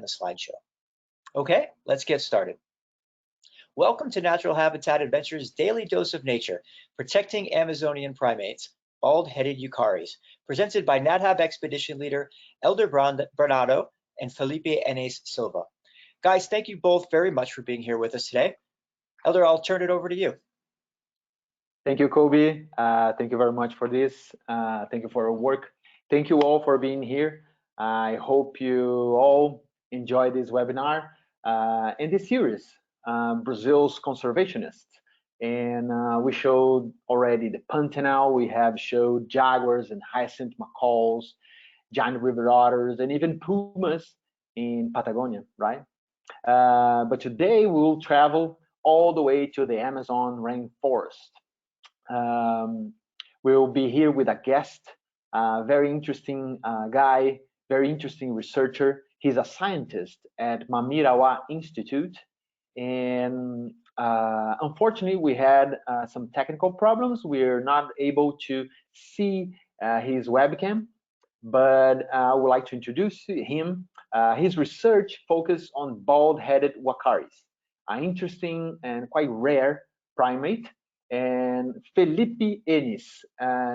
the slideshow. Okay, let's get started. Welcome to Natural Habitat Adventures' Daily Dose of Nature, Protecting Amazonian Primates, Bald-Headed Uakaris, presented by NatHab Expedition Leader Elder Bernardo and Felipe Enes Silva. Guys, thank you both very much for being here with us today. Elder, I'll turn it over to you. Thank you, Kobe. Thank you very much for this. Thank you for your work. Thank you all for being here. I hope you all enjoy this webinar and this series, Brazil's Conservationists. And we showed already the Pantanal, we have showed jaguars and hyacinth macaws, giant river otters, and even pumas in Patagonia, right? But today we will travel all the way to the Amazon rainforest. We'll be here with a guest, very interesting guy, very interesting researcher. He's a scientist at Mamirawa Institute, and unfortunately we had some technical problems. We're not able to see his webcam, but I would like to introduce him. His research focused on bald-headed Uakaris, an interesting and quite rare primate. And Felipe Enes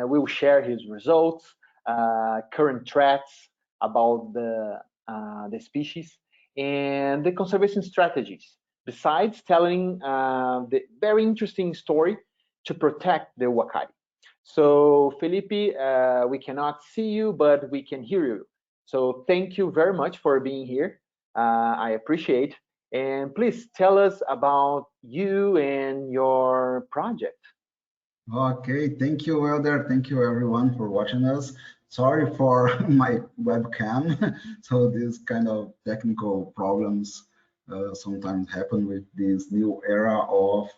will share his results, current threats about the species, and the conservation strategies, besides telling the very interesting story to protect the Uakari. So Felipe, we cannot see you, but we can hear you. So thank you very much for being here. I appreciate. And please tell us about you and your project. Okay, thank you, Elder. Thank you, everyone, for watching us. Sorry for my webcam. So these kind of technical problems sometimes happen with this new era of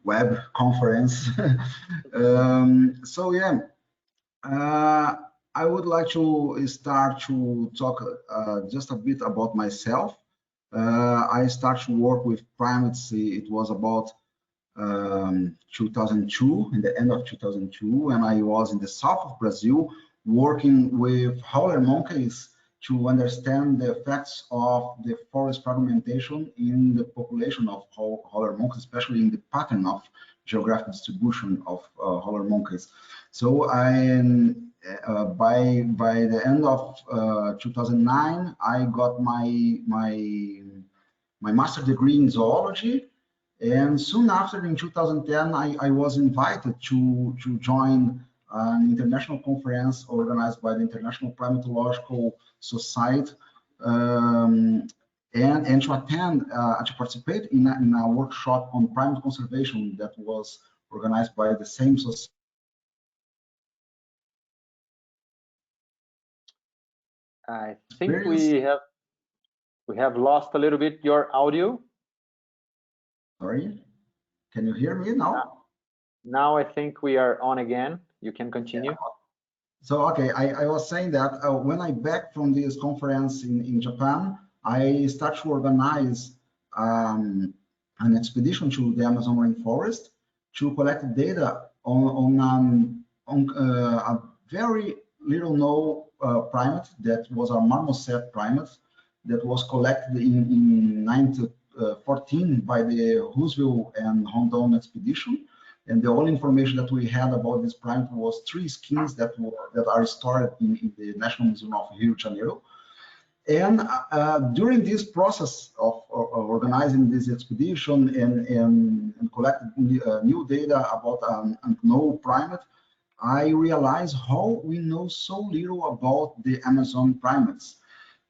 web conference. So yeah, I would like to start to talk just a bit about myself. I started to work with primates. It was about 2002, in the end of 2002, and I was in the south of Brazil working with howler monkeys to understand the effects of the forest fragmentation in the population of howler monkeys, especially in the pattern of geographic distribution of howler monkeys. So by the end of 2009, I got my master's degree in zoology, and soon after, in 2010, I was invited to join an international conference organized by the International Primatological Society, and to attend, to participate in a workshop on primate conservation that was organized by the same society. I think we have lost a little bit your audio. Sorry, can you hear me now? Now I think we are on again. You can continue. Yeah. So, okay, I was saying that when I back from this conference in Japan, I started to organize an expedition to the Amazon rainforest to collect data on a very little known primate that was a marmoset primate that was collected in 1914 by the Roosevelt and Rondon expedition. And the only information that we had about this primate was 3 skins that are stored in the National Museum of Rio de Janeiro. And during this process of organizing this expedition and collecting new data about an unknown primate, I realized how we know so little about the Amazon primates.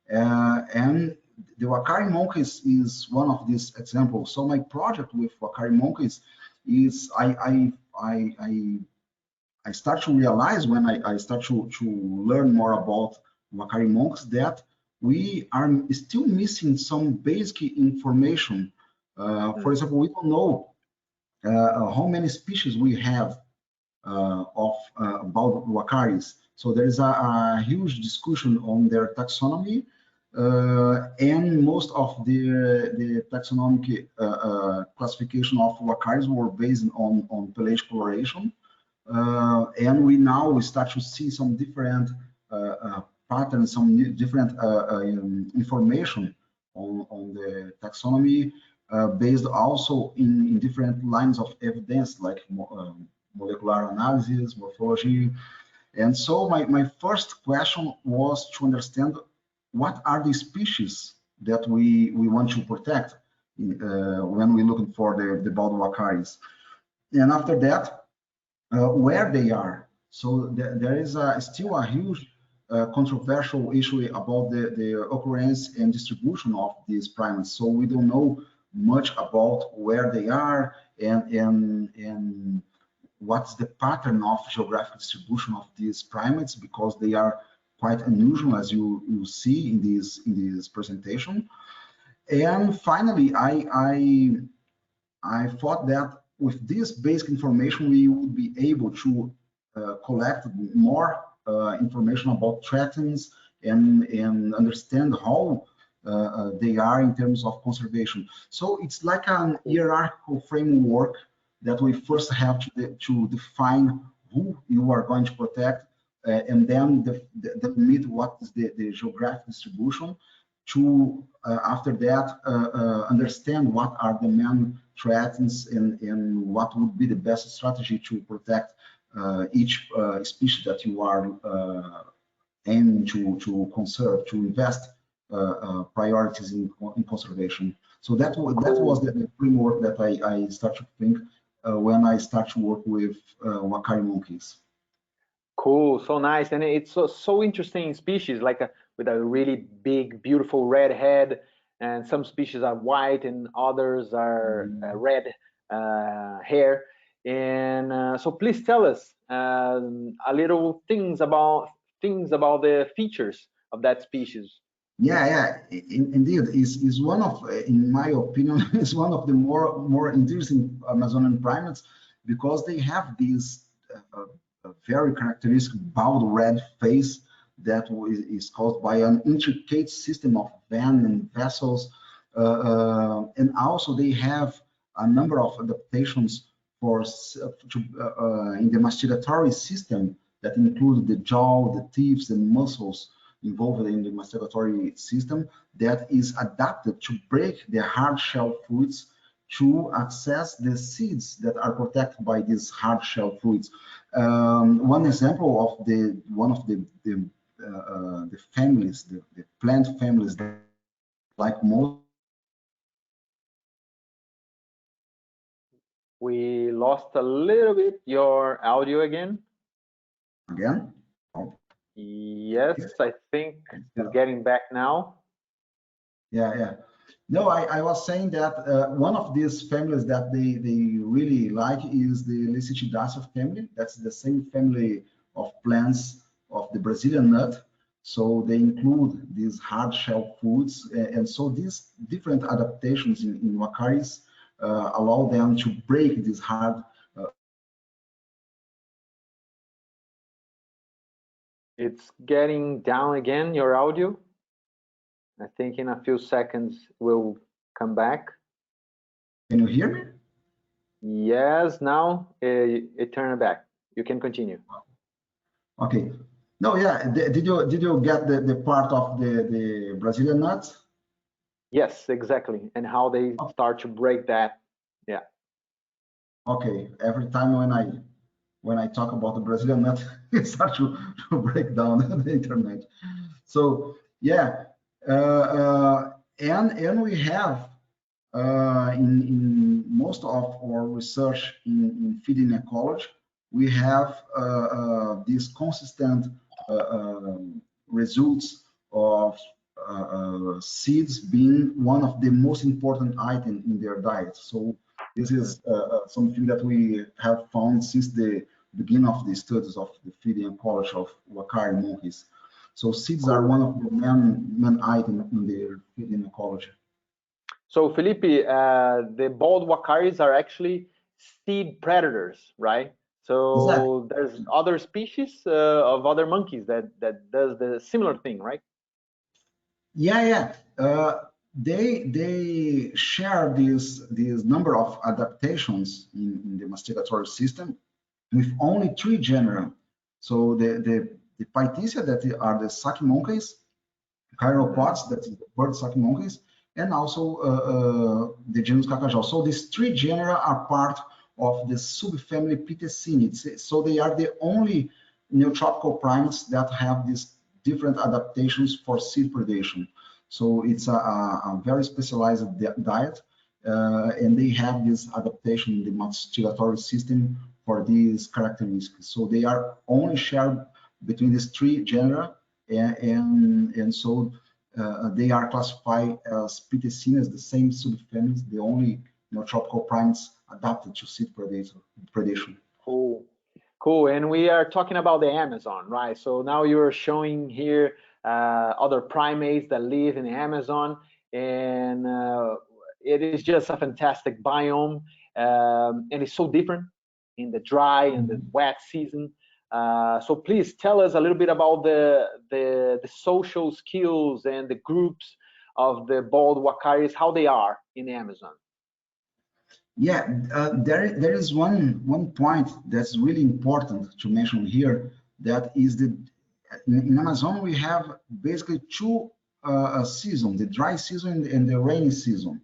And the Uakari monkeys is one of these examples. So my project with Uakari monkeys is I start to realize when I start to learn more about Uakari monkeys that we are still missing some basic information. For example, we don't know how many species we have about Uakaris. So there is a huge discussion on their taxonomy, and most of the taxonomic classification of Uakaris were based on pelagic coloration. And we start to see some different patterns, some different information on the taxonomy, based also in different lines of evidence, like molecular analysis, morphology. And so my first question was to understand what are the species that we want to protect when we're looking for the bald Uakaris. And after that, where they are. So there is still a huge controversial issue about the occurrence and distribution of these primates. So we don't know much about where they are and what's the pattern of geographic distribution of these primates, because they are quite unusual, as you see in this presentation. And finally, I thought that with this basic information, we would be able to collect more information about threats and understand how they are in terms of conservation. So it's like an hierarchical framework that we first have to define who you are going to protect, and then delimit what is the geographic distribution, to after that understand what are the main threats and what would be the best strategy to protect each species that you are aiming to conserve, to invest priorities in conservation. So that was the framework that I started to think when I start to work with Uakari monkeys. Cool, so nice, and it's so interesting species, like with a really big, beautiful red head, and some species are white and others are red hair. And so please tell us a little things about the features of that species. Yeah, indeed, is one of, in my opinion, is one of the more interesting Amazonian primates, because they have this very characteristic bald red face that is caused by an intricate system of veins and vessels, and also they have a number of adaptations in the masticatory system that include the jaw, the teeth, and muscles involved in the masticatory system that is adapted to break the hard shell fruits to access the seeds that are protected by these hard shell fruits. One example of one of the families, the plant families that, like most. We lost a little bit your audio again. Again? Yes, I think it's getting back now. Yeah. No, I was saying that one of these families that they really like is the Lecidacea family. That's the same family of plants of the Brazilian nut. So they include these hard shell foods. And so these different adaptations in Uakaris allow them to break these hard. It's getting down again, your audio. I think in a few seconds we'll come back. Can you hear me? Yes, now it turned back. You can continue. Okay. No, yeah. Did you get the part of the Brazilian nuts? Yes, exactly. And how they start to break that. Yeah. Okay. Every time when I talk about the Brazilian nut, it starts to break down the internet. So yeah, and we have in most of our research in feeding ecology, we have these consistent results of seeds being one of the most important items in their diet. So this is something that we have found since the beginning of the studies of the feeding ecology of Uakari monkeys. So seeds are one of the main items in their feeding ecology. So Felipe, the bald Uakaris are actually seed predators, right? So exactly. There's other species of other monkeys that does the similar thing, right? Yeah. They share this number of adaptations in the masticatory system with only 3 genera. So the the Pythecia, that are the sucking monkeys, chiropods, that is the bird sucking monkeys, and also the genus Cacajal. So these three genera are part of the subfamily Pitecinids. So they are the only neotropical primates that have these different adaptations for seed predation. So it's a very specialized diet, and they have this adaptation in the mastigatory system for these characteristics. So they are only shared between these three genera, and so they are classified as Pitecinids, the same subfamilies, the only tropical primates adapted to seed predation. Cool, cool. And we are talking about the Amazon, right? So now you're showing here other primates that live in the Amazon, and it is just a fantastic biome, and it's so different in the dry and the wet season. So please tell us a little bit about the social skills and the groups of the bald Uakaris, how they are in the Amazon. Yeah, there is one point that's really important to mention here. That is in Amazon we have basically two seasons: the dry season and the rainy season,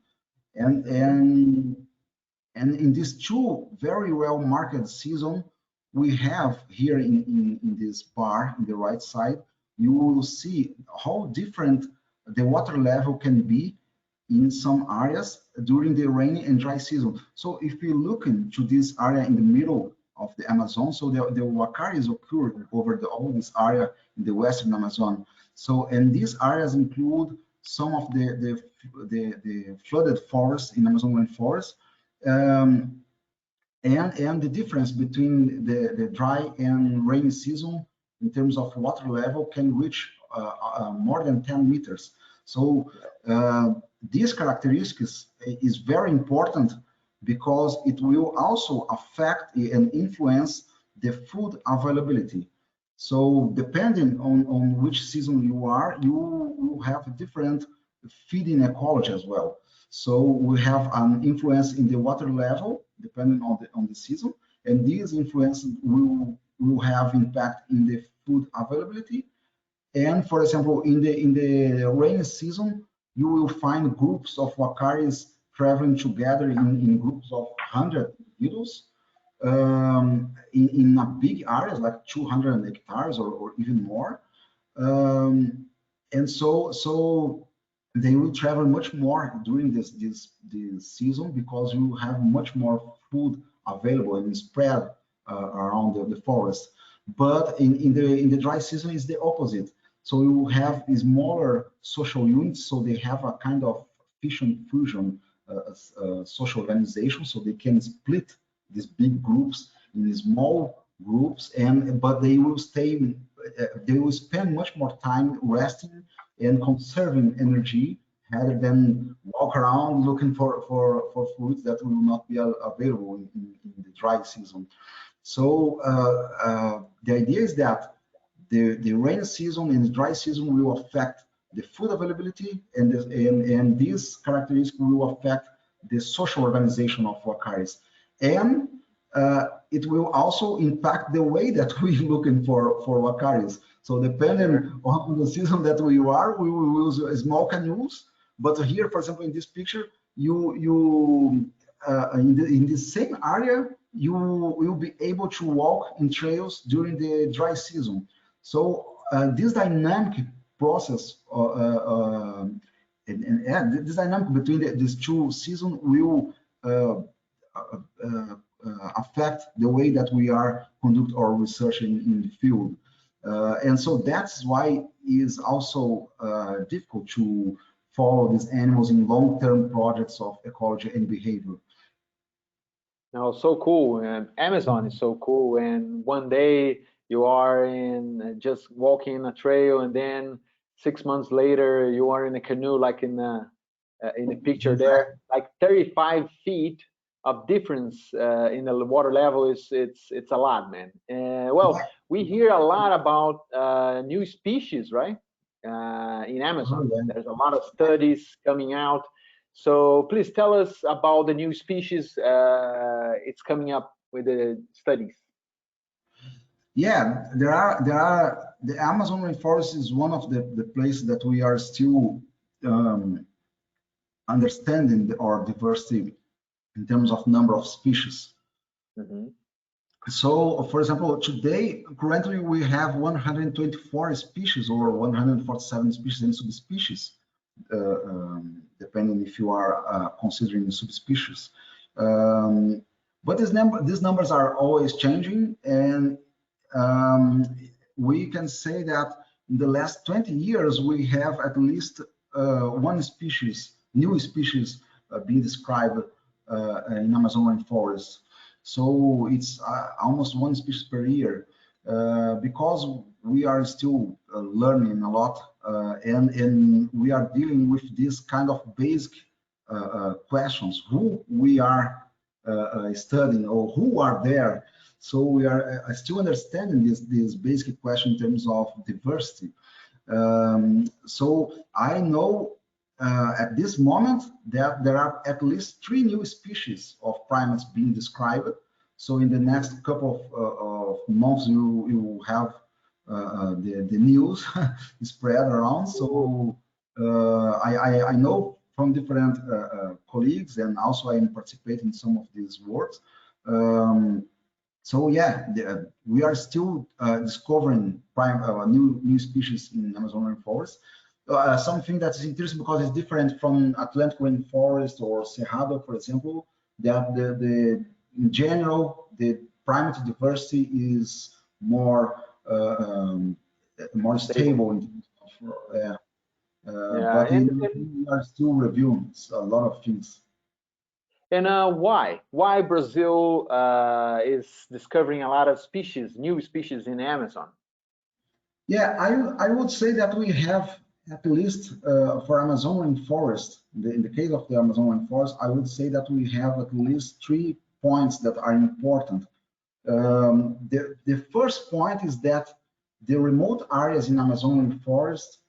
and in these two very well marked season, we have here in this bar in the right side, you will see how different the water level can be in some areas during the rainy and dry season. So if you look into this area in the middle of the Amazon, so the Uakaris occur over all this area in the western Amazon. So, and these areas include some of the flooded forests in Amazon rainforest, and the difference between the dry and rainy season in terms of water level can reach more than 10 meters. So these characteristics is very important because it will also affect and influence the food availability. So depending on which season you are, you will have different feeding ecology as well. So we have an influence in the water level depending on the season, and these influences will have impact in the food availability. And for example, in the rainy season, you will find groups of Uakaris traveling together in groups of 100 individuals in a big areas like 200 hectares or even more. And so they will travel much more during this season because you have much more food available and spread around the forest. But in the dry season is the opposite. So you have smaller social units, so they have a kind of fission fusion social organization, so they can split these big groups in small groups, but they will spend much more time resting and conserving energy rather than walk around looking for foods that will not be available in the dry season. So the idea is that the rainy season and the dry season will affect the food availability, and these characteristics will affect the social organization of Uakaris. And it will also impact the way that we're looking for Uakaris. So depending on the season that we are, we will use small canoes. But here, for example, in this picture, in the same area, you will be able to walk in trails during the dry season. So this dynamic process and this dynamic between these two seasons will affect the way that we are conduct our research in the field. And so that's why it is also difficult to follow these animals in long-term projects of ecology and behavior. No, so cool. And Amazon is so cool. And one day you are just walking in a trail, and then 6 months later you are in a canoe, like in the picture there, like 35 feet of difference in the water level. It's a lot, man. Well, we hear a lot about new species, right? In Amazon, there's a lot of studies coming out. So please tell us about the new species it's coming up with the studies. Yeah, the Amazon rainforest is one of the places that we are still understanding our diversity in terms of number of species. Mm-hmm. So, for example, today, currently we have 124 species or 147 species and subspecies, depending if you are considering the subspecies. But these numbers are always changing, and we can say that in the last 20 years, we have at least one species, new species being described in Amazon rainforest. So it's almost one species per year because we are still learning a lot and we are dealing with this kind of basic questions, who we are studying or who are there. So we are still understanding this basic question in terms of diversity. So I know at this moment that there are at least 3 new species of primates being described. So in the next couple of months, you will have the news spread around. So I know from different colleagues, and also I am participating in some of these works. So yeah, we are still discovering new species in Amazon rainforest. Something that is interesting because it's different from Atlantic rainforest or Cerrado, for example, that in general the primate diversity is more stable. But we are still reviewing a lot of things. And why Brazil is discovering a lot of species, new species in Amazon? Yeah, I would say that we have at least for Amazon rainforest, in the case of the Amazon rainforest, I would say that we have at least 3 points that are important. The first point is that the remote areas in Amazon rainforest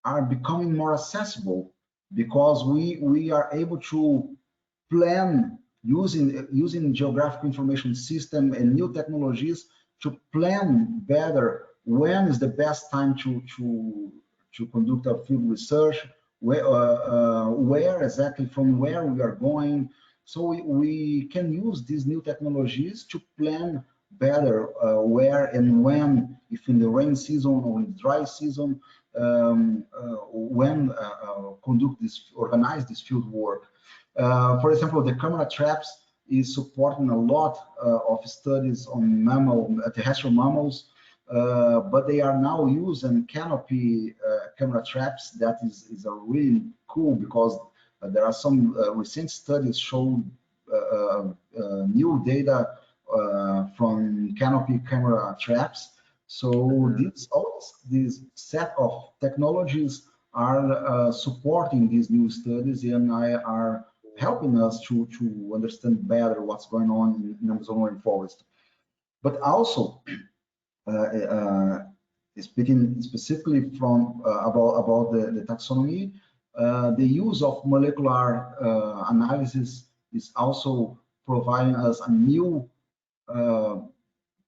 are becoming more accessible because we are able to plan using geographic information system and new technologies to plan better when is the best time to conduct a field research, where exactly from where we are going. So we can use these new technologies to plan better where and when, if in the rain season or in the dry season, when organize this field work. For example, the camera traps is supporting a lot of studies on terrestrial mammals, but they are now using canopy camera traps. That is a really cool because there are some recent studies showing new data from canopy camera traps. So this set of technologies are supporting these new studies and are helping us to understand better what's going on in Amazon rainforest. But also, speaking specifically from about the taxonomy, the use of molecular analysis is also providing us a new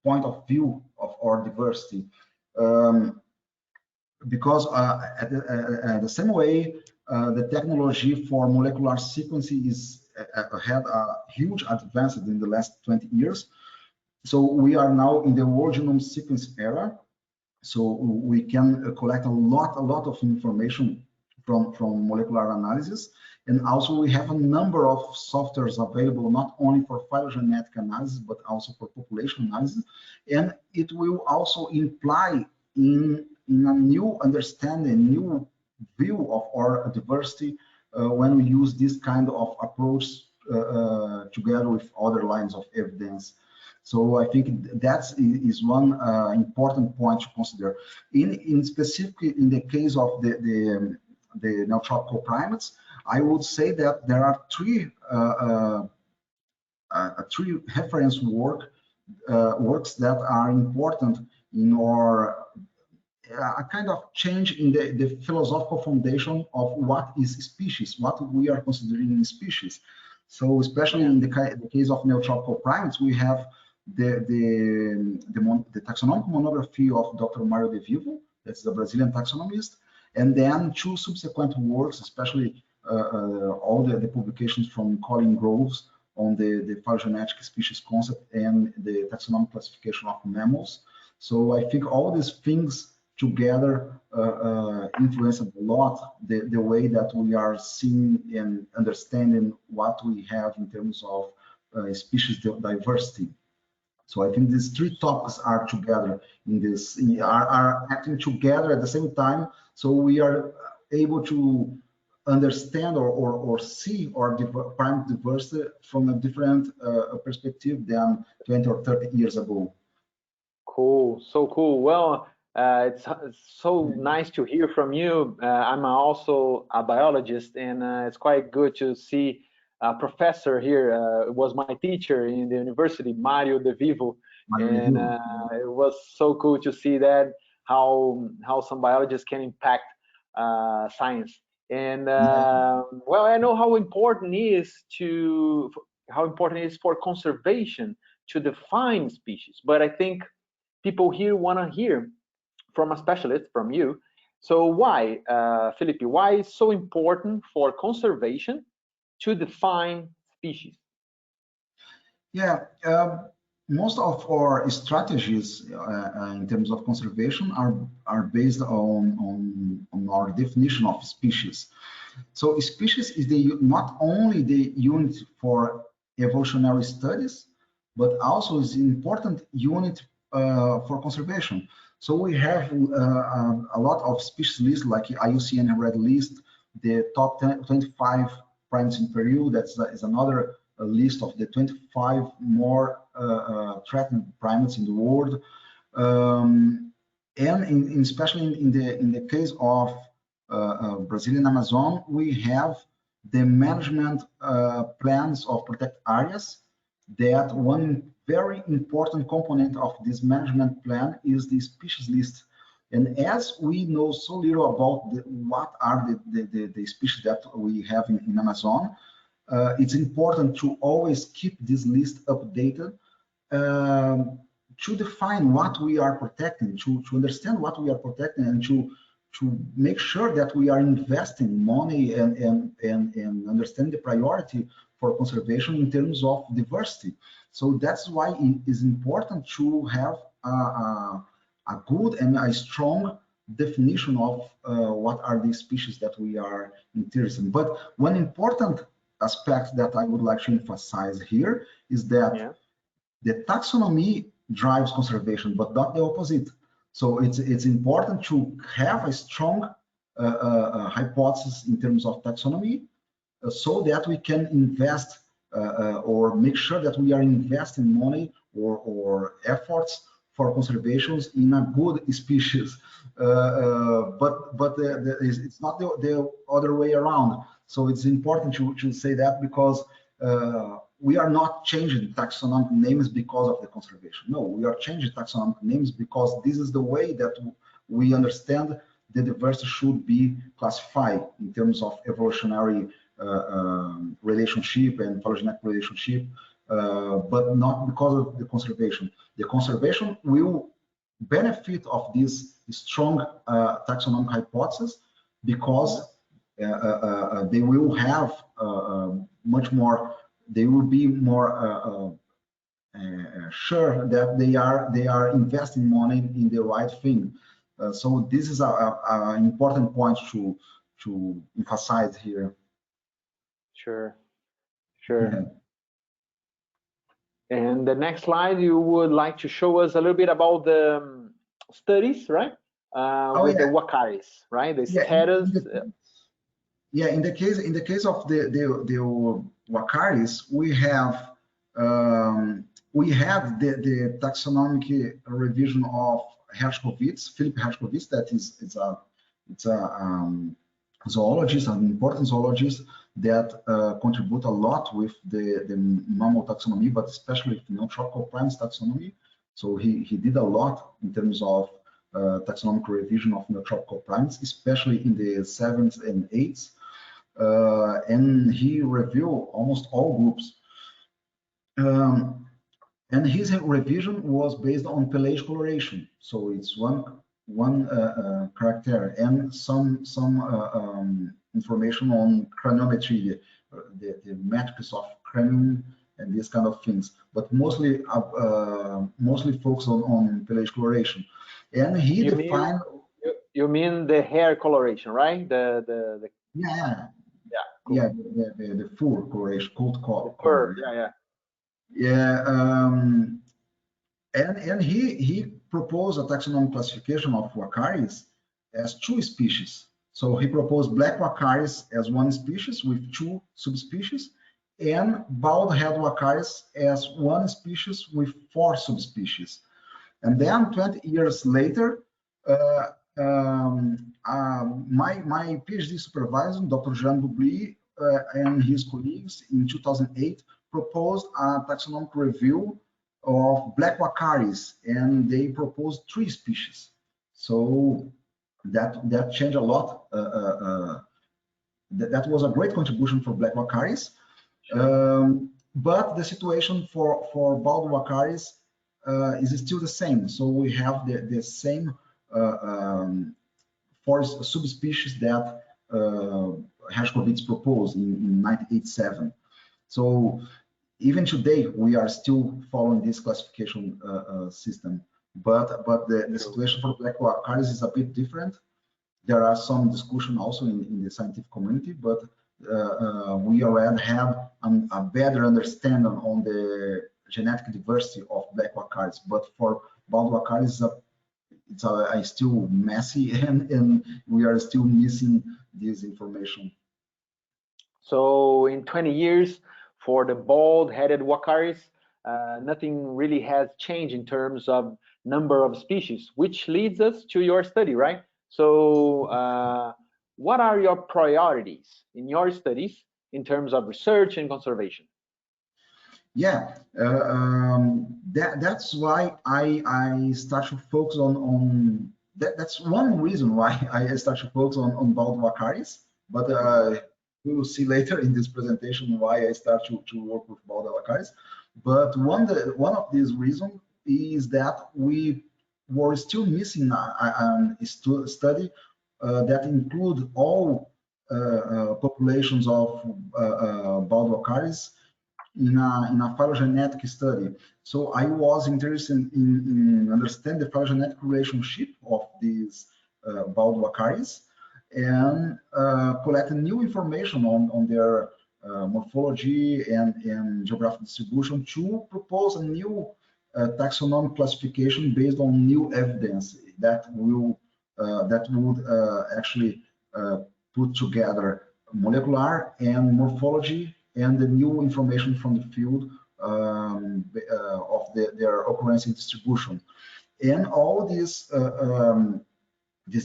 point of view of our diversity. Because the same way, the technology for molecular sequencing had a huge advance in the last 20 years. So we are now in the whole genome sequence era. So we can collect a lot of information from molecular analysis. And also we have a number of softwares available, not only for phylogenetic analysis, but also for population analysis. And it will also imply in a new understanding, new view of our diversity when we use this kind of approach together with other lines of evidence. So I think that is one important point to consider. In specifically in the case of the neotropical primates, I would say that there are three reference works that are important in our a kind of change in the philosophical foundation of what is species, what we are considering species. So especially in the case of neotropical primates, we have the taxonomic monography of Dr. Mario De Vivo, that's the Brazilian taxonomist, and then 2 subsequent works, especially all the publications from Colin Groves on the phylogenetic species concept and the taxonomic classification of mammals. So I think all these things together influenced a lot the way that we are seeing and understanding what we have in terms of species diversity. So I think these 3 topics are together in this, are acting together at the same time. So we are able to understand or see our primate diversity from a different perspective than 20 or 30 years ago. Cool, so cool. Well, it's so nice to hear from you. I'm also a biologist, and it's quite good to see a professor here. Was my teacher in the university, Mario De Vivo, and it was so cool to see that how some biologists can impact science. And well, I know how important it is for conservation to define species, but I think people here want to hear from a specialist, from you. So why, Felipe, why is so important for conservation to define species? Yeah, most of our strategies in terms of conservation are based on our definition of species. So species is not only the unit for evolutionary studies, but also is an important unit for conservation. So we have a lot of species lists like IUCN Red List, the top 25 primates in Peru. That is another list of the 25 more threatened primates in the world. And especially in the case of Brazilian Amazon, we have the management plans of protected areas. That one very important component of this management plan is the species list. And as we know so little about what are the species that we have in Amazon, it's important to always keep this list updated to define what we are protecting, to understand what we are protecting, and to make sure that we are investing money and understand the priority for conservation in terms of diversity. So that's why it is important to have a good and a strong definition of what are the species that we are interested in. But one important aspect that I would like to emphasize here is that the taxonomy drives conservation, but not the opposite. So it's important to have a strong hypothesis in terms of taxonomy, so that we can invest or make sure that we are investing money or efforts for conservations in a good species. But it's not the other way around. So it's important to say that, because we are not changing taxonomic names because of the conservation. No, we are changing taxonomic names because this is the way that we understand the diversity should be classified in terms of evolutionary relationship and phylogenetic relationship, but not because of the conservation. The conservation will benefit of this strong taxonomic hypothesis, because they will have much more. They will be more sure that they are investing money in the right thing. So this is an important point to emphasize here. Sure. Yeah. And the next slide, you would like to show us a little bit about the studies, right? With the Uakaris, right? The status. In the case of the Uakaris, we have the taxonomic revision of Hershkovitz, Philip Hershkovitz. That it's a zoologist, an important zoologist that contribute a lot with the mammal taxonomy, but especially tropical primates taxonomy. So he did a lot in terms of taxonomic revision of tropical primates, especially in the 7th and 8th. And he reviewed almost all groups. And his revision was based on pelage coloration. So it's one character and some information on craniometry, the metrics of cranium and these kind of things, but mostly focused on pelage coloration. And he defined. You mean the hair coloration, right? Yeah, cool. yeah, the fur coloration, coat color. Fur, yeah. Yeah, and he proposed a taxonomic classification of Uakaris as two species. So he proposed black Uakaris as one species with two subspecies, and bald head Uakaris as one species with four subspecies. And then 20 years later, my PhD supervisor, Dr. Jean Dubry, and his colleagues in 2008 proposed a taxonomic review of black Uakaris, and they proposed three species. So that changed a lot. That was a great contribution for black Uakaris. Sure. But the situation for bald Uakaris is still the same. So we have the same four subspecies that Hershkovitz proposed in 1987. So even today, we are still following this classification system. But the situation for black Uakaris is a bit different. There are some discussion also in the scientific community, but we already have a better understanding on the genetic diversity of black Uakaris. But for bald Uakaris, it's still messy, and we are still missing this information. So in 20 years, for the bald-headed Uakaris, nothing really has changed in terms of number of species, which leads us to your study, right? So what are your priorities in your studies in terms of research and conservation? Yeah, that's why I start to focus on that. That's one reason why I start to focus on bald Uakaris. But we will see later in this presentation why I start to work with bald Uakaris. But one of these reasons is that we were still missing a study that include all populations of bald Uakaris in a phylogenetic study. So I was interested in understand the phylogenetic relationship of these bald Uakaris and collect new information on their morphology and geographic distribution to propose a new taxonomic classification based on new evidence that would actually put together molecular and morphology and the new information from the field of their occurrence and distribution. And all this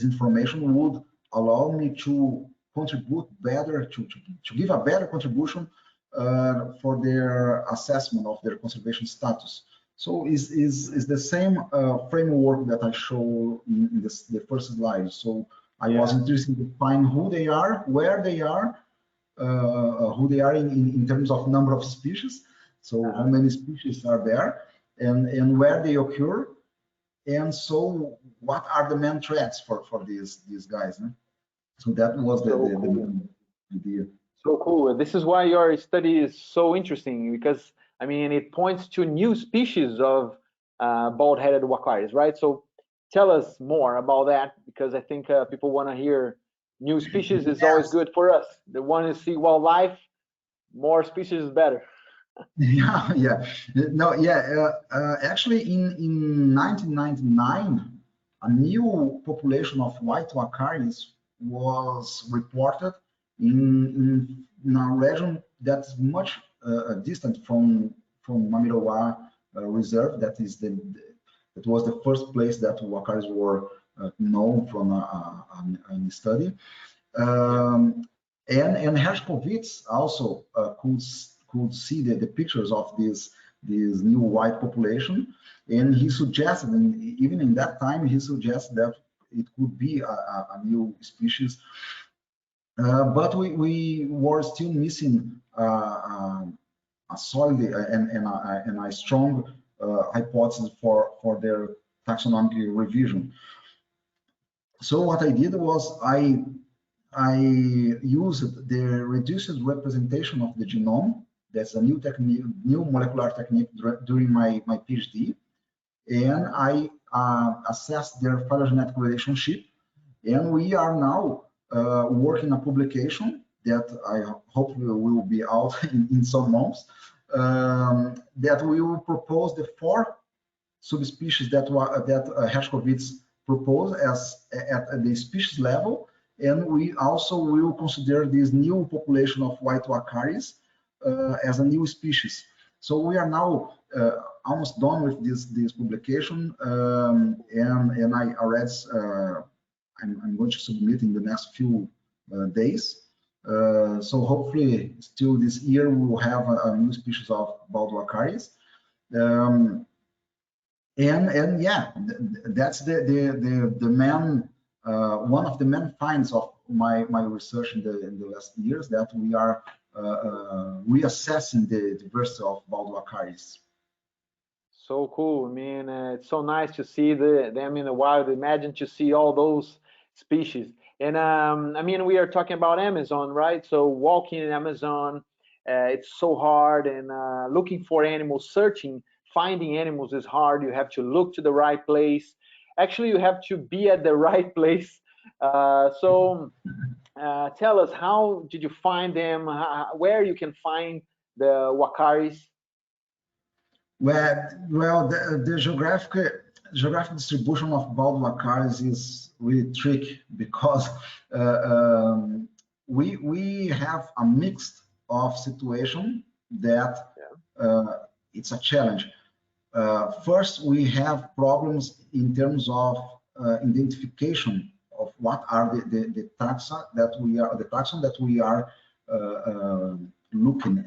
information would allow me to contribute better, to give a better contribution for their assessment of their conservation status. So is the same framework that I show in the first slide. So I was interested to find who they are, where they are, who they are in terms of number of species, so how many species are there, and where they occur, and so what are the main threats for these guys. So that was the main idea. So cool. This is why your study is so interesting, because I mean it points to new species of bald-headed Uakaris, right? So tell us more about that, because I think people want to hear new species is always good for us. They want to see wildlife, more species is better. Actually in 1999 a new population of white Uakaris was reported in a region that's much distant from Mamiroa reserve. That was the first place that Uakaris were known from a study. And Hershkovitz also could see the pictures of this new white population, and he suggested, and even in that time, he suggested that it could be a new species, but we were still missing a solid and a strong hypothesis for their taxonomic revision. So what I did was I used the reduced representation of the genome. That's a new technique, new molecular technique during my PhD, and I assessed their phylogenetic relationship. And we are now working a publication that I hope will be out in some months, that we will propose the 4 subspecies that Hershkovitz proposed as at the species level, and we also will consider this new population of white Uakaris as a new species. So we are now almost done with this publication, and I already I'm going to submit in the next few days. So hopefully, still this year we will have a new species of bald Uakaris. And yeah, that's the main one of the main finds of my research in the last years, that we are reassessing the diversity of bald Uakaris. So cool. I mean, it's so nice to see them in the wild. Imagine to see all those species. And I mean, we are talking about Amazon, right? So walking in Amazon, it's so hard, and looking for animals, finding animals is hard. You have to look to the right place. Actually, you have to be at the right place. So tell us, how did you find them? Where you can find the Uakaris? Well, the geographic distribution of bald Uakaris is really tricky, because we have a mix of situation that it's a challenge. First, we have problems in terms of identification of what are the taxa that we are looking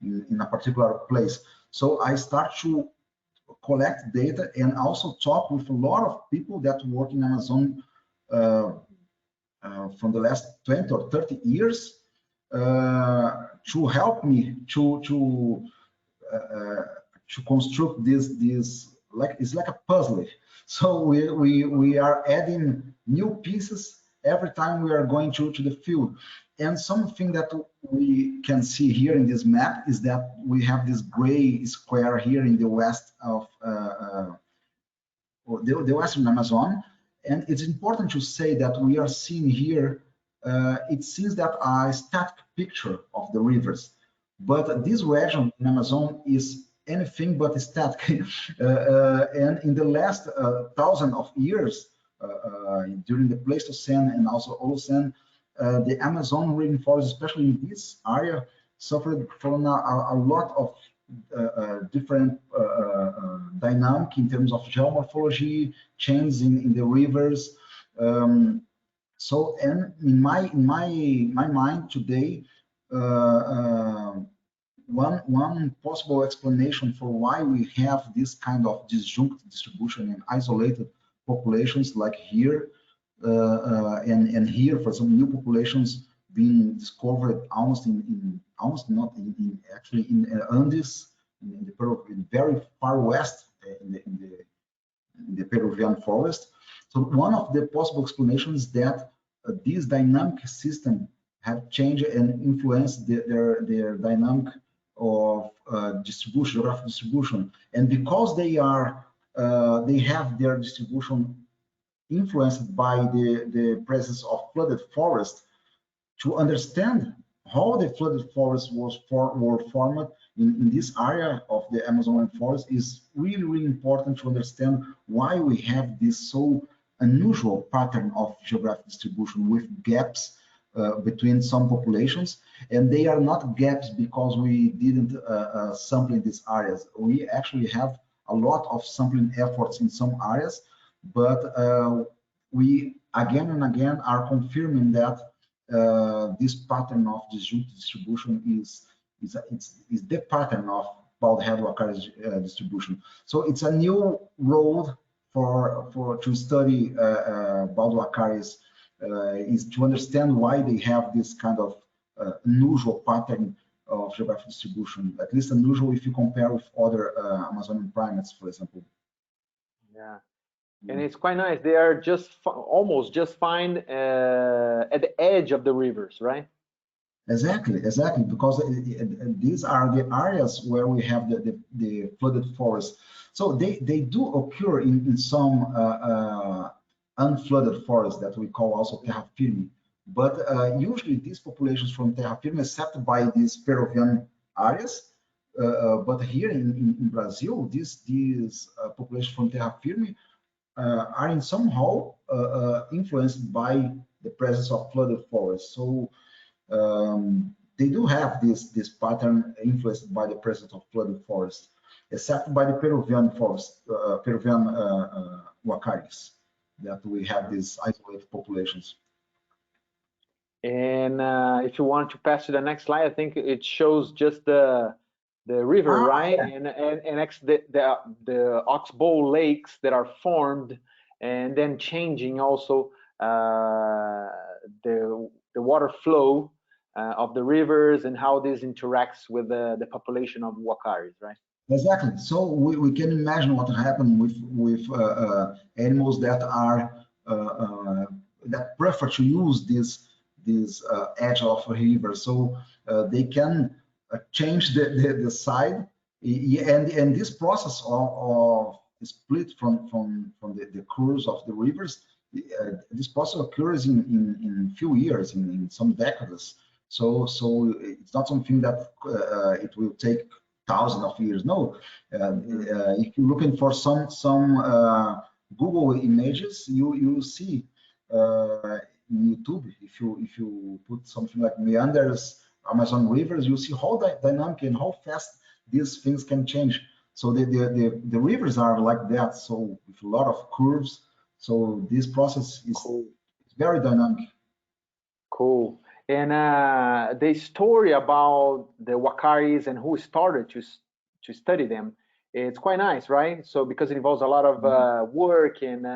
in a particular place. So I start to collect data and also talk with a lot of people that work in Amazon from the last 20 or 30 years to help me to construct this like it's like a puzzle. So we are adding new pieces every time we are going to the field. And something that we can see here in this map is that we have this gray square here in the west of the Western Amazon. And it's important to say that we are seeing here, it seems that a static picture of the rivers. But this region in Amazon is anything but static. And in the last 1,000 of years, during the Pleistocene and also Holocene, the Amazon rainforest, especially in this area, suffered from a lot of different dynamic in terms of geomorphology, changes in the rivers. So, and in my mind today, one possible explanation for why we have this kind of disjunct distribution in isolated populations like here, and here for some new populations being discovered almost actually in Andes, in the very far west, in the Peruvian forest. So one of the possible explanations is that these dynamic systems have changed and influenced their dynamic of distribution, geographic distribution, and because they have their distribution influenced by the presence of flooded forest. To understand how the flooded forest were formed in this area of the Amazon forest is really important to understand why we have this so unusual pattern of geographic distribution with gaps between some populations. And they are not gaps because we didn't sample in these areas. We actually have a lot of sampling efforts in some areas, but we again and again are confirming that this pattern of disjunct distribution is the pattern of bald-head Uakaris distribution. So it's a new road to study bald Uakaris, is to understand why they have this kind of unusual pattern of geographic distribution, at least unusual if you compare with other Amazonian primates, for example. Yeah. And it's quite nice. They are just almost just find at the edge of the rivers, right? Exactly, because these are the areas where we have the flooded forests. So they do occur in some unflooded forests that we call also terra firme. But usually these populations from terra firme, except by these Peruvian areas, but here in Brazil, these populations from terra firme are in somehow influenced by the presence of flooded forests. So they do have this pattern influenced by the presence of flooded forests, except by the Peruvian forest, Peruvian Uakaris, that we have these isolated populations. And if you want to pass to the next slide, I think it shows just the river, right? Yeah. And the oxbow lakes that are formed, and then changing also the water flow of the rivers and how this interacts with the population of Uakaris, right? Exactly. So we can imagine what happened with animals that are that prefer to use this edge of a river, so they can change the side, and this process of split from the curves of the rivers, this process occurs in few years, in some decades. So it's not something that it will take thousands of years. No, if you're looking for some Google images, you see in YouTube, if you put something like meanders Amazon rivers, you see how dynamic and how fast these things can change. So the rivers are like that, so with a lot of curves. So this process is cool. Very dynamic. Cool. And the story about the Uakaris and who started to study them, it's quite nice, right? So because it involves a lot of work and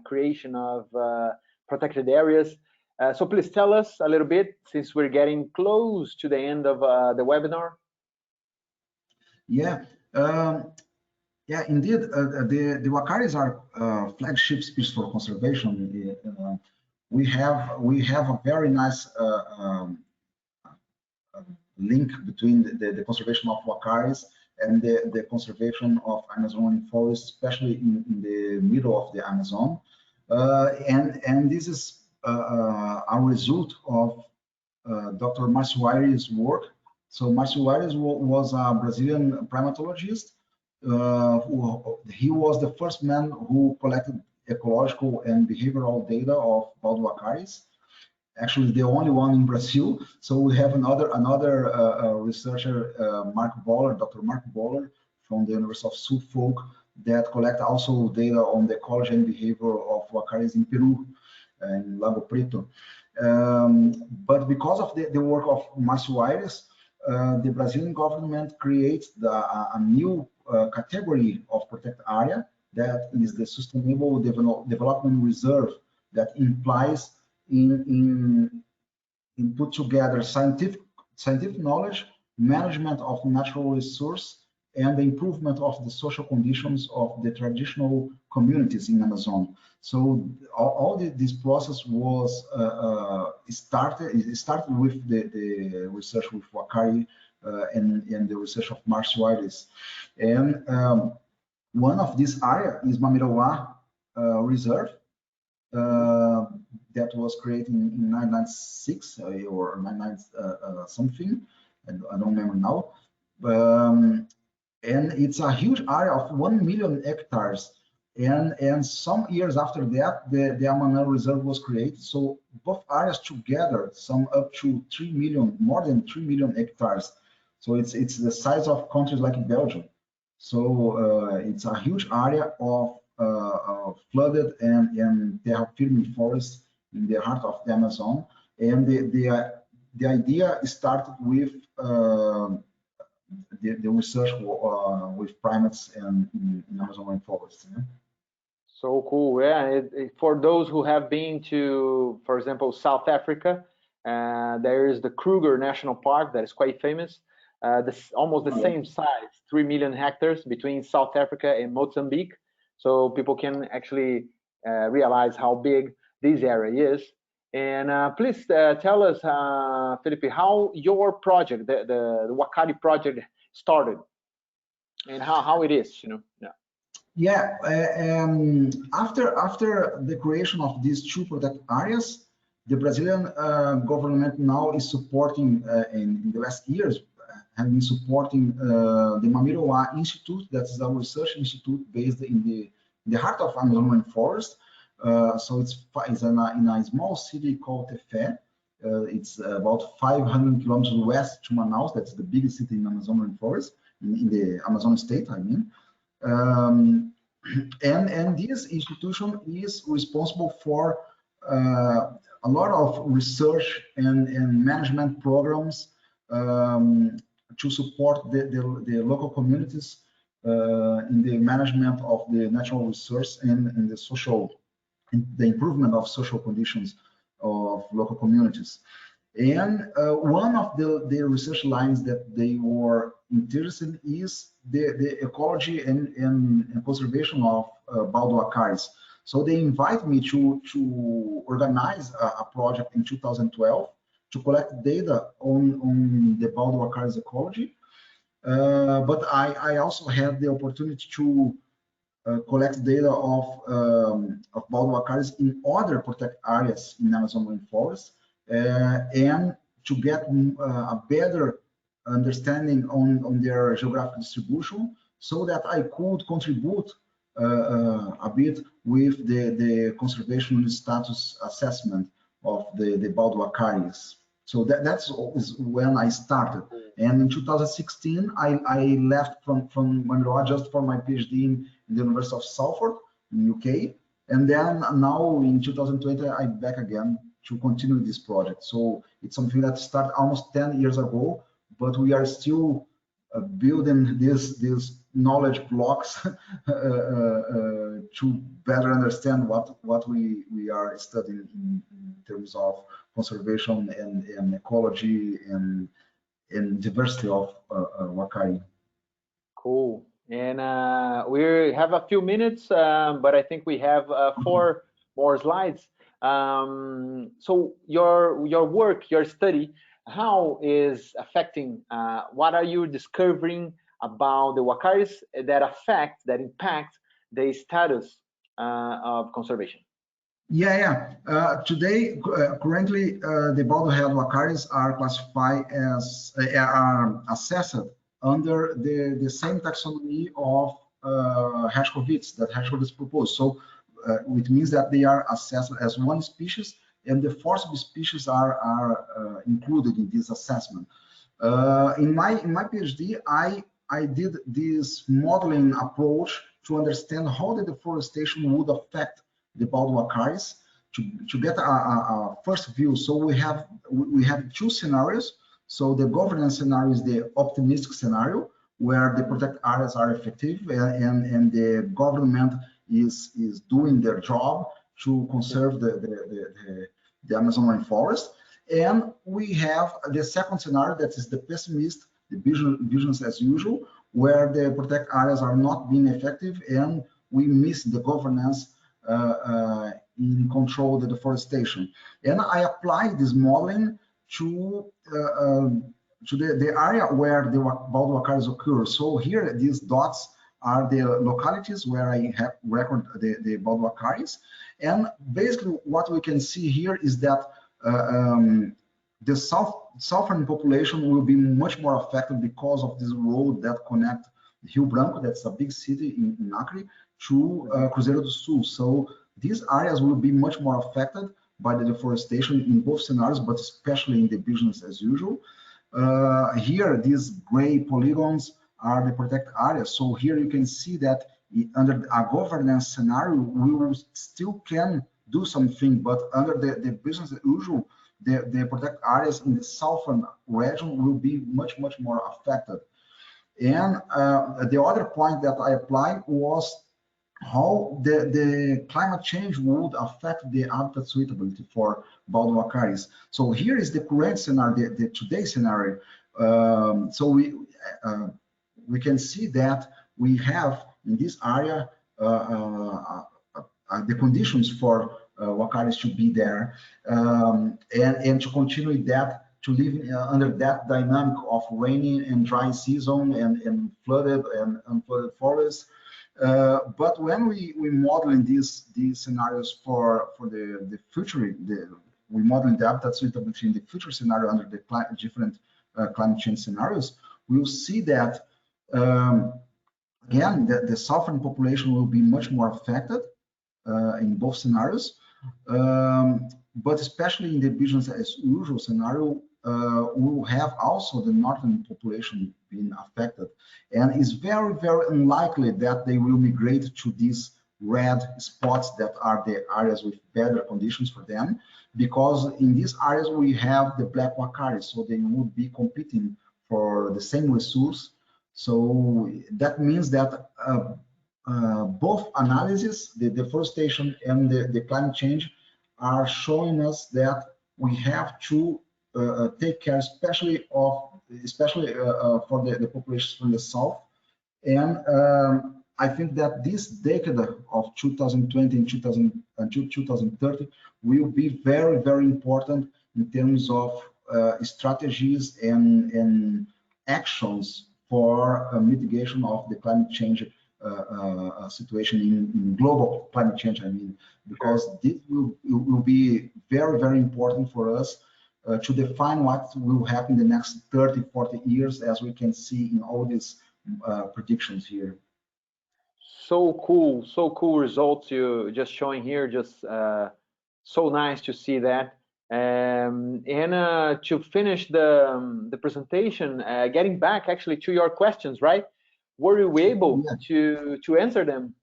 creation of protected areas. So please tell us a little bit, since we're getting close to the end of the webinar. Yeah, yeah, indeed. The Uakaris are flagship species for conservation. We have a very nice link between the conservation of Uakaris and the conservation of Amazonian forests, especially in the middle of the Amazon. And this is a result of Dr. Márcio Aires' work. So Márcio Aires was a Brazilian primatologist. He was the first man who collected ecological and behavioral data of wild Uakaris. Actually, the only one in Brazil. So we have another researcher, Dr. Mark Boller from the University of Suffolk, that collect also data on the ecology and behavior of Uakaris in Peru and Lago Preto. But because of the work of Márcio Aires, the Brazilian government creates a new category of protected area, that is the Sustainable Development Reserve, that implies in put together scientific knowledge, management of natural resource, and the improvement of the social conditions of the traditional communities in Amazon. So all this process was started with the research with Uakari and the research of Márcio Aires. And one of these areas is Mamirawa Reserve, that was created in 1996 or 99 something, I don't remember now. And it's a huge area of 1 million hectares. And some years after that, the Amana Reserve was created. So both areas together sum up to 3 million, more than 3 million hectares. So it's the size of countries like Belgium. So it's a huge area of flooded and terra firme forests in the heart of the Amazon. And the idea started with the research with primates and in Amazonian forests. Yeah? So cool. Yeah, for those who have been to, for example, South Africa, there is the Kruger National Park that is quite famous. almost the same size, 3 million hectares between South Africa and Mozambique. So people can actually realize how big this area is. And please tell us, Felipe, how your project, the Uakari project, started, and how it is, you know. Yeah, after the creation of these two protected areas, the Brazilian government now is supporting, in the last years, have been supporting the Mamiroa Institute, that's a research institute based in the heart of Amazonian forest. So it's in a small city called Tefé. It's about 500 kilometers west to Manaus. That's the biggest city in Amazonian forest, in the Amazon state, I mean. And this institution is responsible for a lot of research and management programs to support the local communities in the management of the natural resource and the improvement of social conditions of local communities. And one of the research lines that they were interested in is the ecology and conservation of bald uakaris. So they invite me to organize a project in 2012 to collect data on the bald uakaris ecology. But I also had the opportunity to collect data of bald uakaris in other protected areas in Amazon rainforest, and to get a better understanding on their geographic distribution, so that I could contribute a bit with the conservation status assessment of the bald uakaris. So that's when I started. And in 2016, I left from Mamiroa just for my PhD in the University of Salford in UK. And then now in 2020, I'm back again to continue this project. So it's something that started almost 10 years ago, but we are still building these knowledge blocks to better understand what we are studying in terms of conservation and ecology and diversity of Uakari. Cool. And we have a few minutes, but I think we have 4 more slides. So your work, your study, how is affecting, what are you discovering about the Uakaris that impact the status of conservation? Today, currently, the bald-head Uakaris are classified as, are assessed under the same taxonomy of Hershkovitz that Hershkovitz proposed. So it means that they are assessed as one species, and the 4 subspecies are included in this assessment. In my PhD, I did this modeling approach to understand how the deforestation would affect the bald Uakaris to get a first view. So we have 2 scenarios. So the governance scenario is the optimistic scenario, where the protected areas are effective and the government is doing their job to conserve the Amazon rainforest. And we have the second scenario, that is the pessimist, the business as usual, where the protected areas are not being effective and we miss the governance in control the deforestation. And I apply this modeling to the area where the bald Uakaris occur. So here, these dots are the localities where I have record the bald Uakaris. And basically what we can see here is that the southern population will be much more affected because of this road that connect Rio Branco, that's a big city in Acre, to Cruzeiro do Sul. So these areas will be much more affected by the deforestation in both scenarios, but especially in the business as usual. Here, these gray polygons are the protected areas. So here you can see that under a governance scenario, we will still can do something, but under the business as usual, the protected areas in the southern region will be much more affected. And the other point that I applied was how the climate change would affect the habitat suitability for bald Uakaris. So here is the current scenario, the today's scenario. So we can see that we have in this area the conditions for Uakaris to be there, and to continue that, to live under that dynamic of rainy and dry season and flooded and unflooded forests. But when we modeling these scenarios for the future, we modeling the habitat suitability in the future scenario under the different climate change scenarios, we'll see that again the southern population will be much more affected in both scenarios, but especially in the business as usual scenario, we will have also the northern population being affected, and it's very, very unlikely that they will migrate to these red spots that are the areas with better conditions for them, because in these areas we have the black Uakaris, so they would be competing for the same resource. So that means that both analysis, the deforestation and the climate change, are showing us that we have to take care, especially for the populations from the south. And I think that this decade of 2020 and until 2030 will be very, very important in terms of strategies and actions for mitigation of the climate change situation in global climate change, I mean, because this will be very, very important for us to define what will happen in the next 30, 40 years, as we can see in all these predictions here. So cool results you just showing here. Just so nice to see that. And to finish the presentation, getting back actually to your questions, right? Were you able to answer them?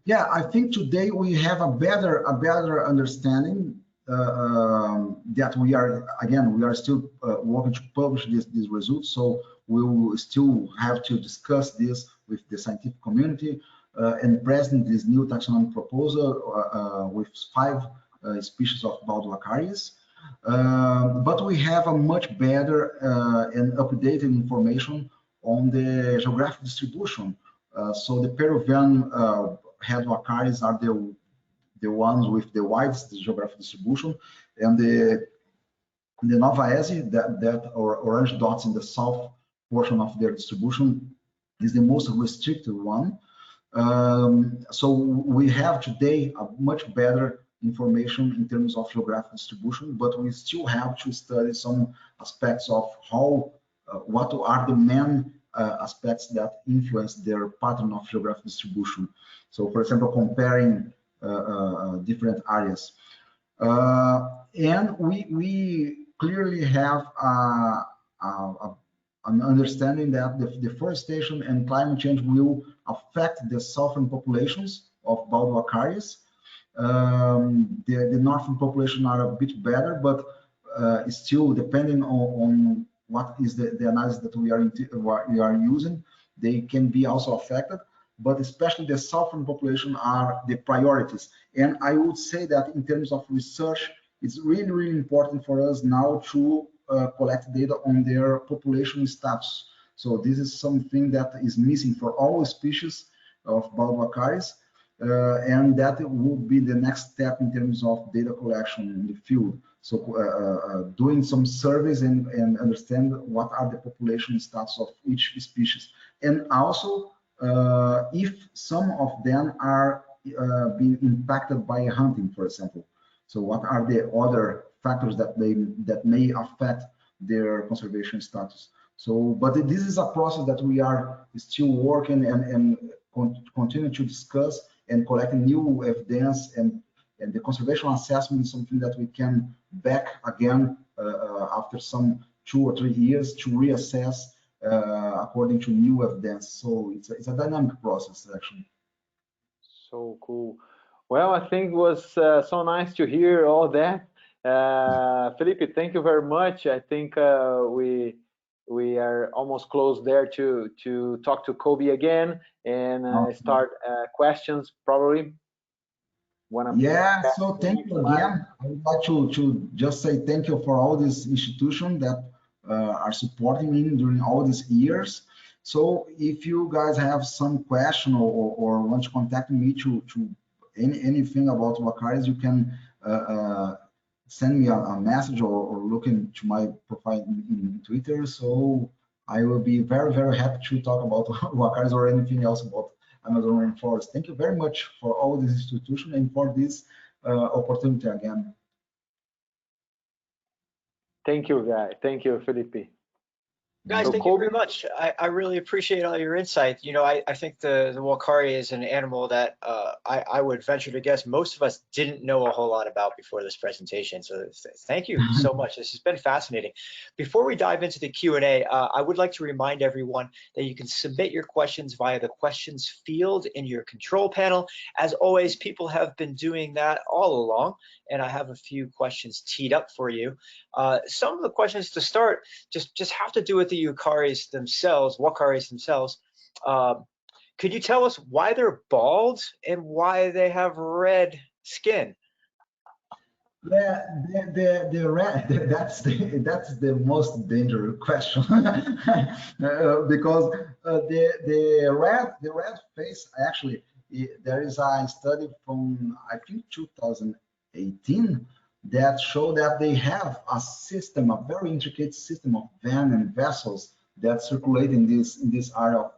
Yeah, I think today we have a better understanding that we are still working to publish these results, so we will still have to discuss this with the scientific community and present this new taxonomy proposal with 5 species of bald Uakaris. But we have a much better and updated information on the geographic distribution. So the Peruvian head Uakaris are the ones with the widest geographic distribution, and the Novaese, that or orange dots in the south portion of their distribution, is the most restricted one. So we have today a much better information in terms of geographic distribution, but we still have to study some aspects of how, what are the main aspects that influence their pattern of geographic distribution. So, for example, comparing different areas. And we clearly have an understanding that the deforestation and climate change will affect the southern populations of bald Uakaris. The northern population are a bit better, but still depending on what is the analysis that we are using, they can be also affected. But especially the southern population are the priorities. And I would say that in terms of research, it's really, really important for us now to collect data on their population status. So this is something that is missing for all species of bald Uakaris, and that will be the next step in terms of data collection in the field. So doing some surveys and understand what are the population stats of each species, and also if some of them are being impacted by hunting, for example. So what are the other factors that may affect their conservation status? So, but this is a process that we are still working and continue to discuss and collecting new evidence, and the conservation assessment is something that we can back again after some 2 or 3 years to reassess according to new evidence. So it's a dynamic process, actually. So cool. Well, I think it was so nice to hear all that. Felipe, thank you very much. I think we are almost close there to talk to Kobe again and start questions probably. Yeah, so thank you again. I would like to just say thank you for all this institution that are supporting me during all these years. So if you guys have some question or want to contact me to anything about Uakaris, you can send me a message or look into my profile in Twitter. So I will be very, very happy to talk about Uakaris or anything else about Amazon rainforest. Thank you very much for all this institution and for this opportunity again. Thank you, Guy. Thank you, Felipe. Guys, So thank you Kobe, very much. I really appreciate all your insight. You know, I think the Uakari is an animal that I would venture to guess most of us didn't know a whole lot about before this presentation. So thank you so much. This has been fascinating. Before we dive into the Q&A, I would like to remind everyone that you can submit your questions via the questions field in your control panel. As always, people have been doing that all along, and I have a few questions teed up for you. Some of the questions to start just have to do with the Uakaris themselves. Could you tell us why they're bald and why they have red skin? The red, that's the most dangerous question because the red face actually, there is a study from I think 2018 that show that they have a system, a very intricate system of veins and vessels that circulate in this area of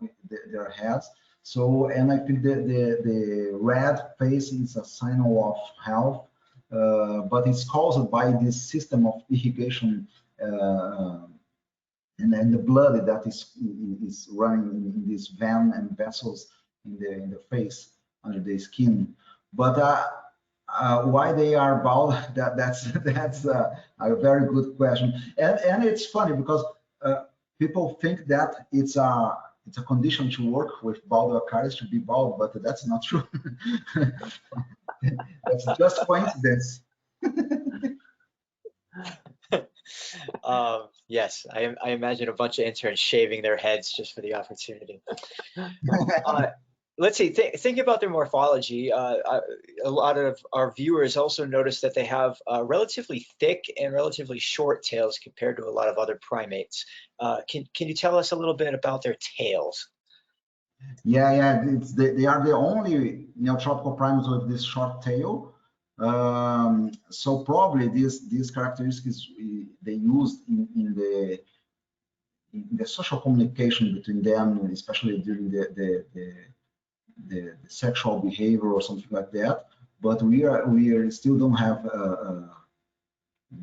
their heads. So, and I think the red face is a sign of health, but it's caused by this system of irrigation and the blood that is running in this vein and vessels in the face under the skin. But why they are bald? That's a very good question, and it's funny because people think that it's a condition to work with bald Uakaris to be bald, but that's not true. That's just coincidence. Yes, I imagine a bunch of interns shaving their heads just for the opportunity. Let's see, think about their morphology. A lot of our viewers also notice that they have relatively thick and relatively short tails compared to a lot of other primates. Can you tell us a little bit about their tails? Yeah, they are the only neotropical primates with this short tail. So probably these characteristics they used in the social communication between them, especially during the sexual behavior or something like that. But we still don't have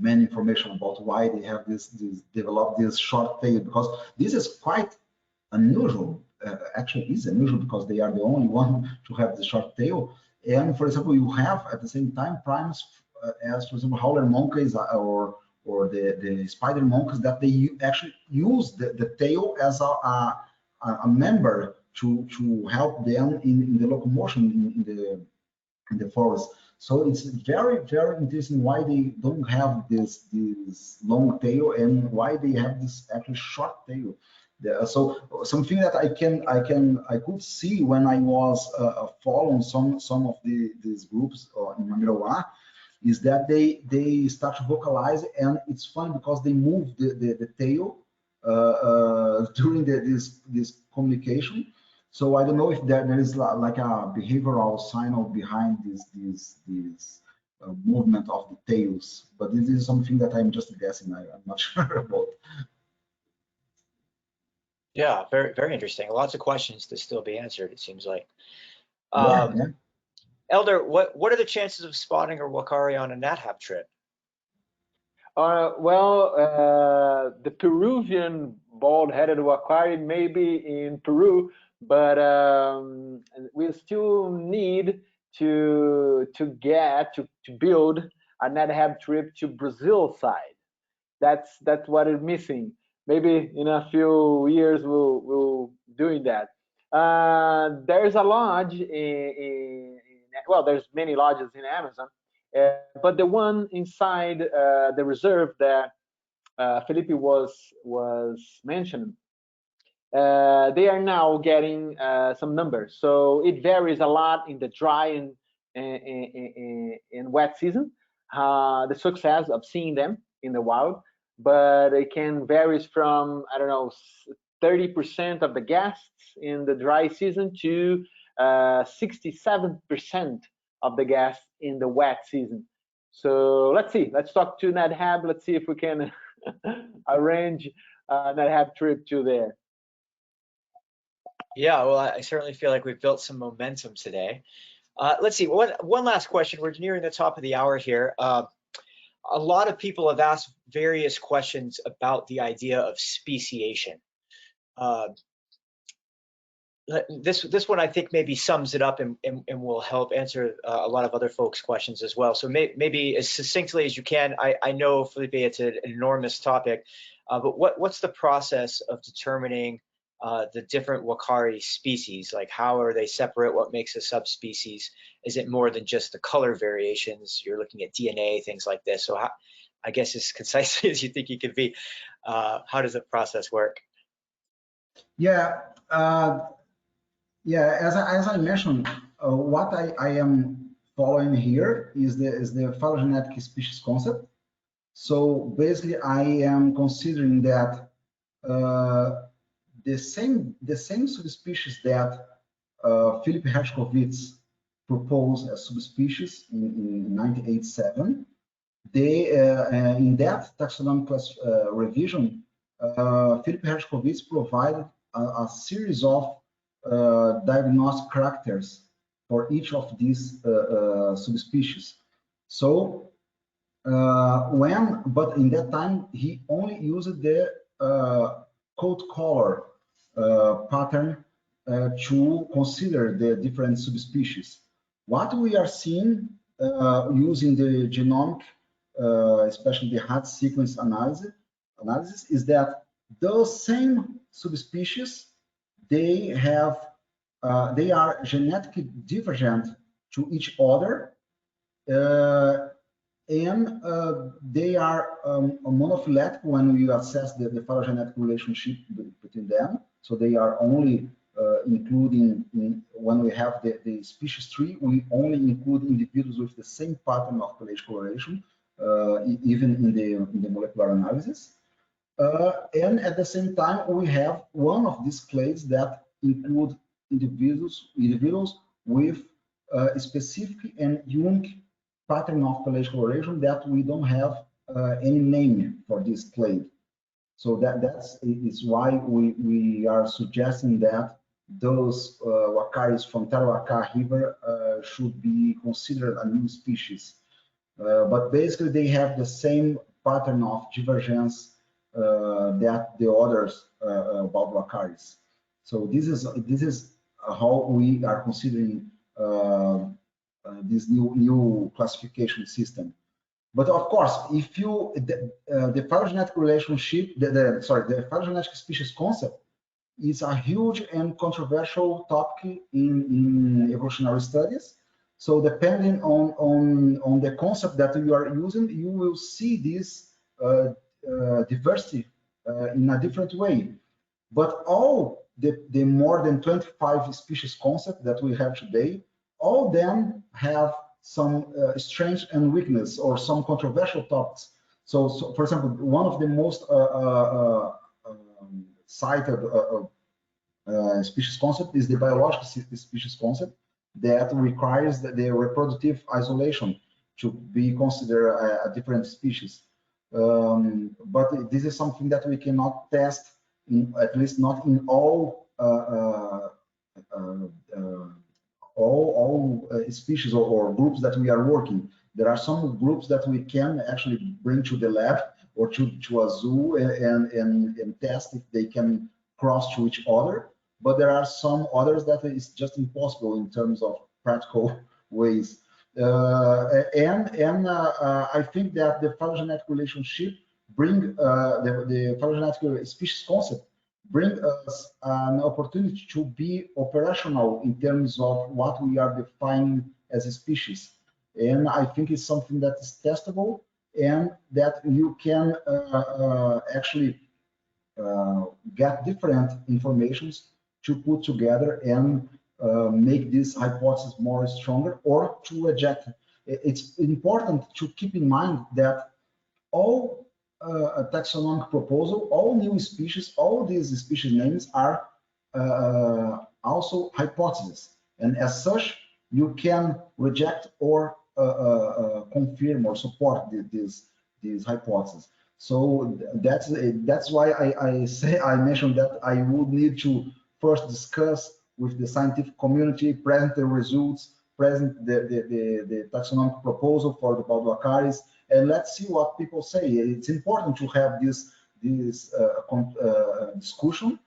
many information about why they have this developed this short tail, because this is quite unusual. Actually, is unusual because they are the only one to have the short tail. And for example, you have at the same time primates as, for example, howler monkeys or the spider monkeys that they actually use the tail as a member to help them in the locomotion in the forest. So it's very, very interesting why they don't have this long tail and why they have this actually short tail. So something that I could see when I was following some of these groups in Mamirawa is that they start to vocalize, and it's fun because they move the tail during this communication. So I don't know if there is like a behavioral signal behind this movement of the tails, but this is something that I'm just guessing. I'm not sure about. Yeah, very, very interesting. Lots of questions to still be answered, it seems like. Yeah. Elder, what are the chances of spotting a Uakari on a NatHab trip? The Peruvian bald-headed Uakari may be in Peru, but we still need to build a NatHab trip to Brazil side. That's what is missing. Maybe in a few years we'll doing that. There's a lodge there's many lodges in Amazon, but the one inside the reserve that Felipe was mentioning, they are now getting some numbers. So it varies a lot in the dry and wet season. The success of seeing them in the wild. but it can varies from, I don't know, 30% of the guests in the dry season to 67% of the guests in the wet season. So let's see. Let's talk to NetHab. Let's see if we can arrange a NetHab trip to there. Yeah, well, I certainly feel like we've built some momentum today. Let's see, one last question. We're nearing the top of the hour here. A lot of people have asked various questions about the idea of speciation. This one I think maybe sums it up and will help answer a lot of other folks' questions as well. So maybe as succinctly as you can. I know, Felipe, it's an enormous topic, but what's the process of determining the different Uakaris species? Like, how are they separate? What makes a subspecies? Is it more than just the color variations? You're looking at DNA, things like this. So I guess as concisely as you think you could be, how does the process work? Yeah. Yeah, as I mentioned, what I am following here is the phylogenetic species concept. So basically, I am considering that the same subspecies that Philip Hershkovitz proposed as subspecies in 1987. They in that taxonomic revision, Philip Hershkovitz provided a series of diagnostic characters for each of these subspecies. So but in that time, he only used the coat color pattern to consider the different subspecies. What we are seeing using the genomic, especially the hard sequence analysis, is that those same subspecies, they are genetically divergent to each other, and they are monophyletic when we assess the phylogenetic relationship between them. So they are only including, when we have the species tree, we only include individuals with the same pattern of pelage coloration, even in the molecular analysis. And at the same time, we have one of these clades that include individuals with a specific and unique pattern of pelage coloration that we don't have any name for this clade. So is why we are suggesting that those Uakaris from Tarapacá River should be considered a new species. But basically, they have the same pattern of divergence that the others about Uakaris. So this is how we are considering this new classification system. But of course, if you the phylogenetic relationship, the phylogenetic species concept is a huge and controversial topic in evolutionary studies. So depending on the concept that you are using, you will see this diversity in a different way. But all the more than 25 species concept that we have today, all of them have some strengths and weakness or some controversial topics. So for example, one of the most cited species concept is the biological species concept that requires the reproductive isolation to be considered a different species. But this is something that we cannot test, at least not in all species or groups that we are working. There are some groups that we can actually bring to the lab or to a zoo and test if they can cross to each other. But there are some others that is just impossible in terms of practical ways. I think that the phylogenetic relationship bring the phylogenetic species concept bring us an opportunity to be operational in terms of what we are defining as a species. And I think it's something that is testable and that you can actually get different informations to put together and make this hypothesis more stronger or to reject. It's important to keep in mind that all a taxonomic proposal, all new species, all these species names are also hypotheses. And as such, you can reject or confirm or support these hypotheses. So that's why I mentioned that I would need to first discuss with the scientific community, present the results, present the taxonomic proposal for the Uakaris, and let's see what people say. It's important to have this discussion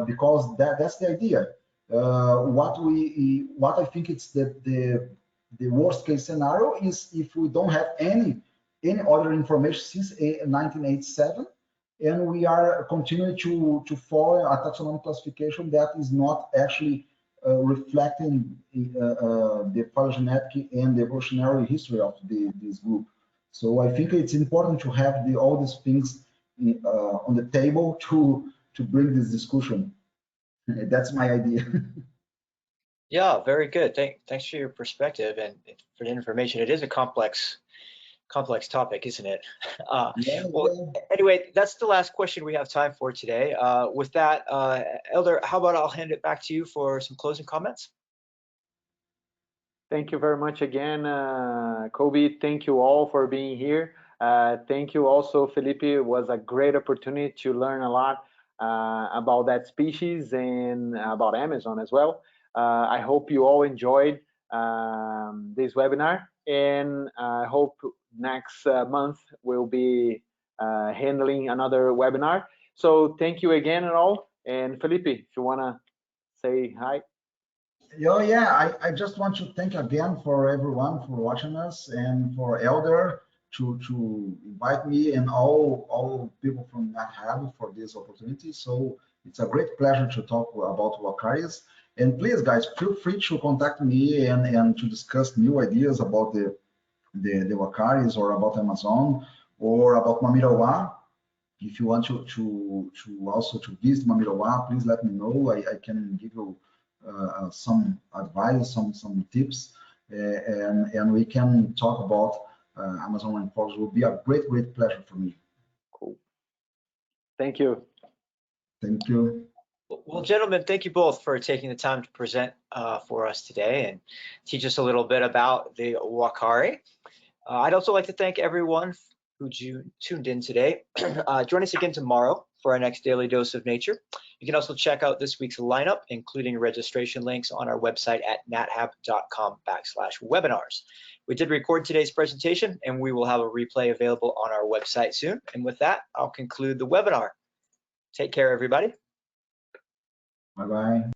because that's the idea. What I think it's the worst case scenario is if we don't have any other information since 1987, and we are continuing to follow a taxonomic classification that is not actually reflecting the phylogenetic and the evolutionary history of this group. So I think it's important to have all these things on the table to bring this discussion. That's my idea. Yeah, very good. Thanks for your perspective and for the information. It is a complex topic, isn't it? Well, anyway, that's the last question we have time for today. With that, Elder, how about I'll hand it back to you for some closing comments? Thank you very much again, Kobe. Thank you all for being here. Thank you also, Felipe. It was a great opportunity to learn a lot about that species and about Amazon as well. I hope you all enjoyed this webinar, and I hope next month we'll be handling another webinar. So thank you again and all. And Felipe, if you want to say hi. Yeah, I just want to thank again for everyone for watching us and for Elder to invite me and all people from NetHab for this opportunity. So it's a great pleasure to talk about Uakaris. And please, guys, feel free to contact me and to discuss new ideas about the Uakaris or about Amazon or about Mamirawa. If you want to also to visit Mamirawa, please let me know. I can give you some advice, some tips, and we can talk about Amazon rainforest. It will be a great pleasure for me. Cool. Thank you. Thank you. Well, gentlemen, thank you both for taking the time to present for us today and teach us a little bit about the Uakari. I'd also like to thank everyone who tuned in today. Join us again tomorrow for our next Daily Dose of Nature. You can also check out this week's lineup, including registration links on our website at nathab.com/webinars. We did record today's presentation, and we will have a replay available on our website soon. And with that, I'll conclude the webinar. Take care, everybody. Bye-bye.